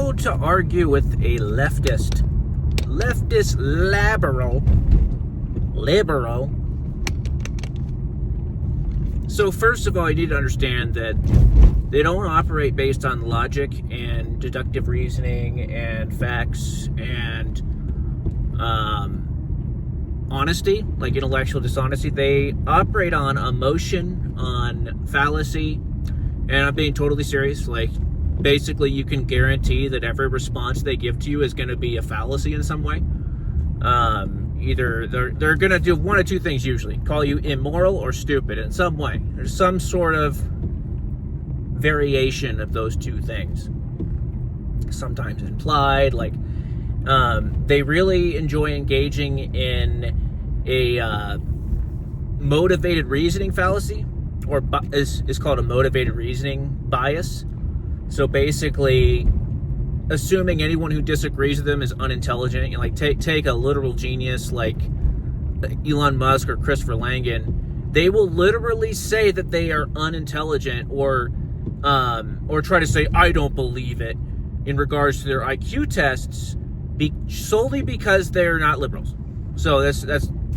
how to argue with a leftist liberal. So first of all, you need to understand that they don't operate based on logic and deductive reasoning and facts and honesty, like intellectual dishonesty. They operate on emotion, on fallacy, and I'm being totally serious. Like, basically, you can guarantee that every response they give to you is going to be a fallacy in some way. Either they're going to do one of two things usually: call you immoral or stupid in some way. There's some sort of variation of those two things. Sometimes implied, like they really enjoy engaging in a motivated reasoning fallacy, or is called a motivated reasoning bias. So basically, assuming anyone who disagrees with them is unintelligent. You know, like take a literal genius like Elon Musk or Christopher Langan. They will literally say that they are unintelligent, or try to say I don't believe it in regards to their IQ tests, solely because they're not liberals. So that's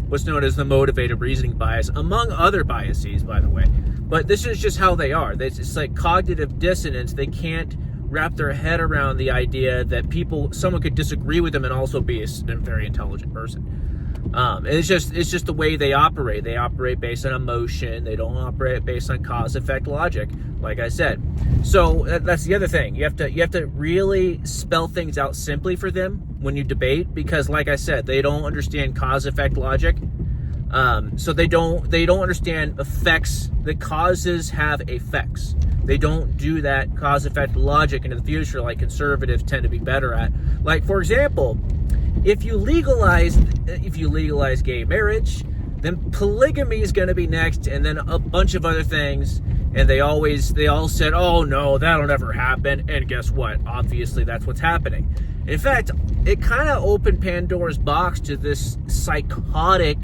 what's known as the motivated reasoning bias, among other biases, by the way. But this is just how they are. It's like cognitive dissonance. They can't wrap their head around the idea that someone could disagree with them and also be a very intelligent person. It's just the way they operate. They operate based on emotion. They don't operate based on cause-effect logic, like I said. So that's the other thing. You have to really spell things out simply for them when you debate, because, like I said, they don't understand cause-effect logic. So they don't understand effects. The causes have effects. They don't do that cause-effect logic into the future like conservatives tend to be better at. Like, for example, if you legalize gay marriage, then polygamy is going to be next, and then a bunch of other things. And they all said, oh no, that'll never happen. And guess what? Obviously, that's what's happening. In fact, it kind of opened Pandora's box to this psychotic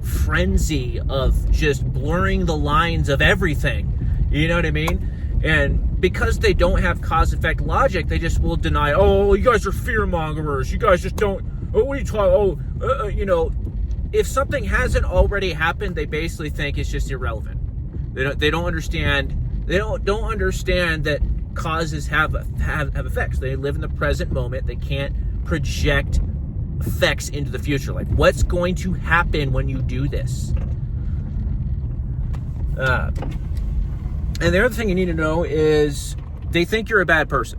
frenzy of just blurring the lines of everything. You know what I mean? And because they don't have cause-effect logic, they just will deny, oh, you guys are fear-mongers. You guys just don't, oh, what are you talking, you know, if something hasn't already happened, they basically think it's just irrelevant. They don't understand that causes have effects. They live in the present moment. They can't project effects into the future. Like, what's going to happen when you do this? And the other thing you need to know is they think you're a bad person.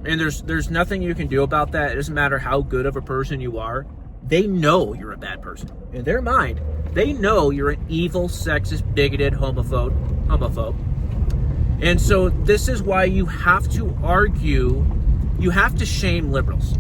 And there's nothing you can do about that. It doesn't matter how good of a person you are. They know you're a bad person. In their mind, they know you're an evil, sexist, bigoted homophobe. And so this is why you have to argue. You have to shame liberals.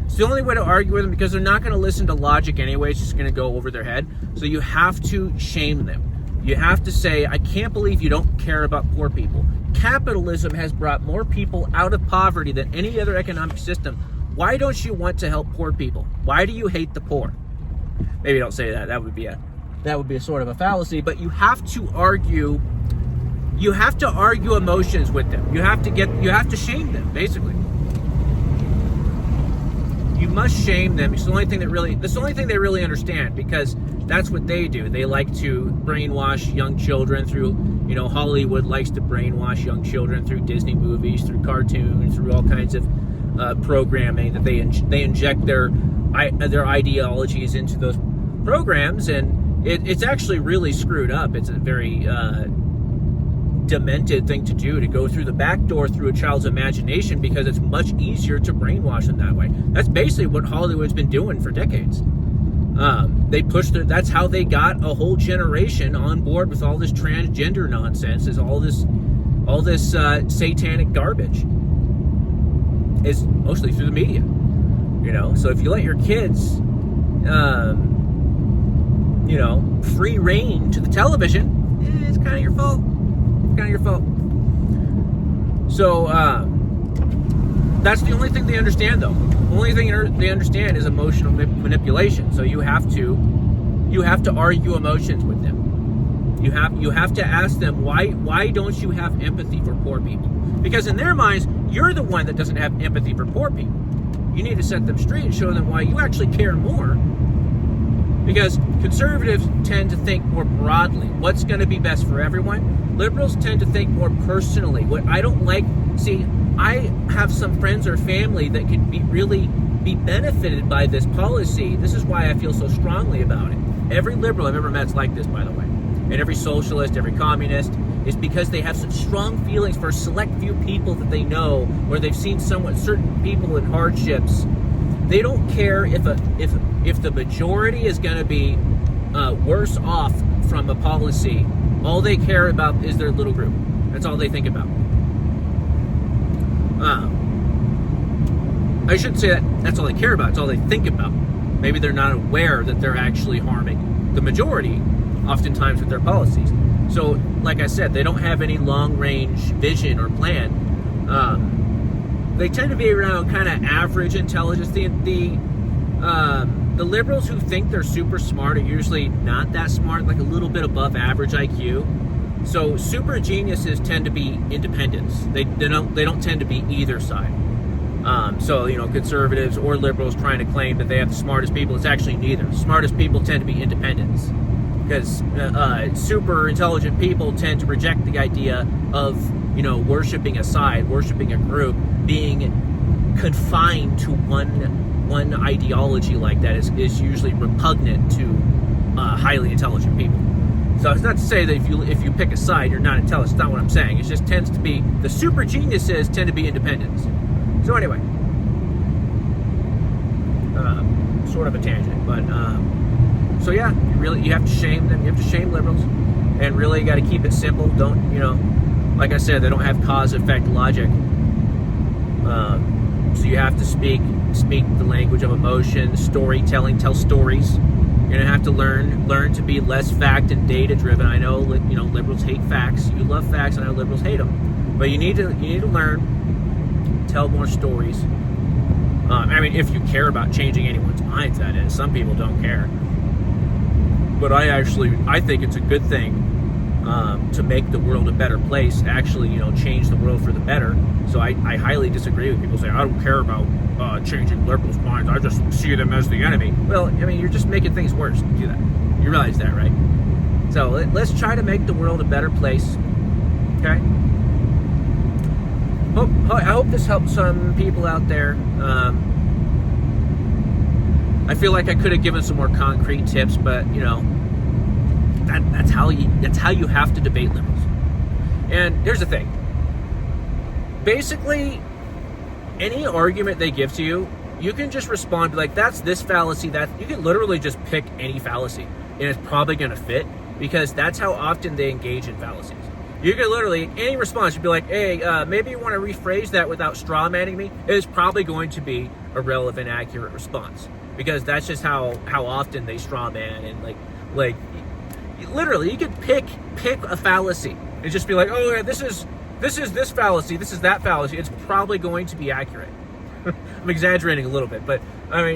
It's the only way to argue with them, because they're not going to listen to logic anyway. It's just going to go over their head. So you have to shame them. You have to say, I can't believe you don't care about poor people. Capitalism has brought more people out of poverty than any other economic system. Why don't you want to help poor people? Why do you hate the poor? Maybe don't say that. That would be a sort of a fallacy. But you have to argue. You have to argue emotions with them. You have to shame them, basically. You must shame them. It's the only thing they really understand, because that's what they do. They like to brainwash young children through, Hollywood likes to brainwash young children through Disney movies, through cartoons, through all kinds of programming that they inject their ideologies into those programs, and it's actually really screwed up. It's a very demented thing to do, to go through the back door through a child's imagination, because it's much easier to brainwash them that way. That's basically what Hollywood's been doing for decades. That's how they got a whole generation on board with all this transgender nonsense, is all this satanic garbage. It's mostly through the media, So if you let your kids, free reign to the television, it's kind of your fault. So that's the only thing they understand, though. The only thing they understand is emotional manipulation. So you have to argue emotions with them. You have to ask them, why don't you have empathy for poor people? Because in their minds, you're the one that doesn't have empathy for poor people. You need to set them straight and show them why you actually care more. Because conservatives tend to think more broadly. What's going to be best for everyone? Liberals tend to think more personally. What I don't like, see, I have some friends or family that could really be benefited by this policy. This is why I feel so strongly about it. Every liberal I've ever met is like this, by the way. And every socialist, every communist, is because they have such strong feelings for a select few people that they know, or they've seen certain people in hardships. They don't care if the majority is going to be worse off from a policy. All they care about is their little group. That's all they think about. I shouldn't say that's all they care about. It's all they think about. Maybe they're not aware that they're actually harming the majority, oftentimes with their policies. So, like I said, they don't have any long-range vision or plan. They tend to be around kind of average intelligence. The liberals who think they're super smart are usually not that smart, like a little bit above average IQ. So super geniuses tend to be independents. They don't tend to be either side. So, conservatives or liberals trying to claim that they have the smartest people, it's actually neither. The smartest people tend to be independents. Because super intelligent people tend to reject the idea of, worshiping a side, worshiping a group, being confined to one ideology like that is usually repugnant to highly intelligent people. So it's not to say that if you pick a side, you're not intelligent. It's not what I'm saying. It just tends to be, the super geniuses tend to be independents. So anyway, sort of a tangent, but so yeah, you have to shame them. You have to shame liberals, and really got to keep it simple. Don't, like I said, they don't have cause-effect logic. So you have to speak the language of emotion, storytelling, tell stories. You're gonna have to learn to be less fact and data driven. I know, liberals hate facts. You love facts, and I know liberals hate them. But you need to learn, tell more stories. If you care about changing anyone's minds, that is. Some people don't care. But I think it's a good thing to make the world a better place, actually, change the world for the better. So I highly disagree with people saying, I don't care about changing liberals' minds. I just see them as the enemy. Well, you're just making things worse to do that. You realize that, right? So let's try to make the world a better place, okay? I hope this helps some people out there. I feel like I could have given some more concrete tips, but that's how you have to debate liberals. And here's the thing. Basically, any argument they give to you, you can just respond, be like, that's this fallacy. That you can literally just pick any fallacy, and it's probably going to fit, because that's how often they engage in fallacies. You can literally, any response, you'd be like, hey, maybe you want to rephrase that without straw manning me. It is probably going to be a relevant, accurate response, because that's just how often they straw man. And like literally, you could pick a fallacy and just be like, oh yeah, this is this fallacy, this is that fallacy. It's probably going to be accurate. I'm exaggerating a little bit, but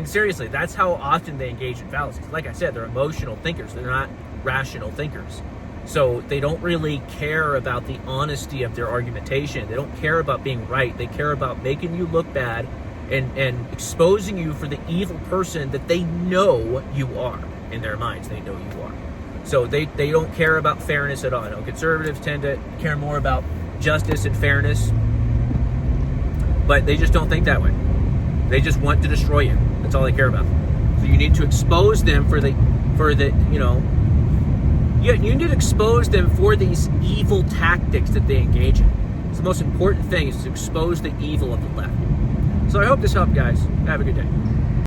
seriously, that's how often they engage in fallacies. Like I said, they're emotional thinkers. They're not rational thinkers. So they don't really care about the honesty of their argumentation. They don't care about being right. They care about making you look bad and exposing you for the evil person that they know you are. In their minds, they know you are. So they don't care about fairness at all. Conservatives tend to care more about justice and fairness, but they just don't think that way. They just want to destroy you. That's all they care about. So you need to expose them you need to expose them for these evil tactics that they engage in. It's the most important thing, is to expose the evil of the left. So I hope this helped, guys. Have a good day.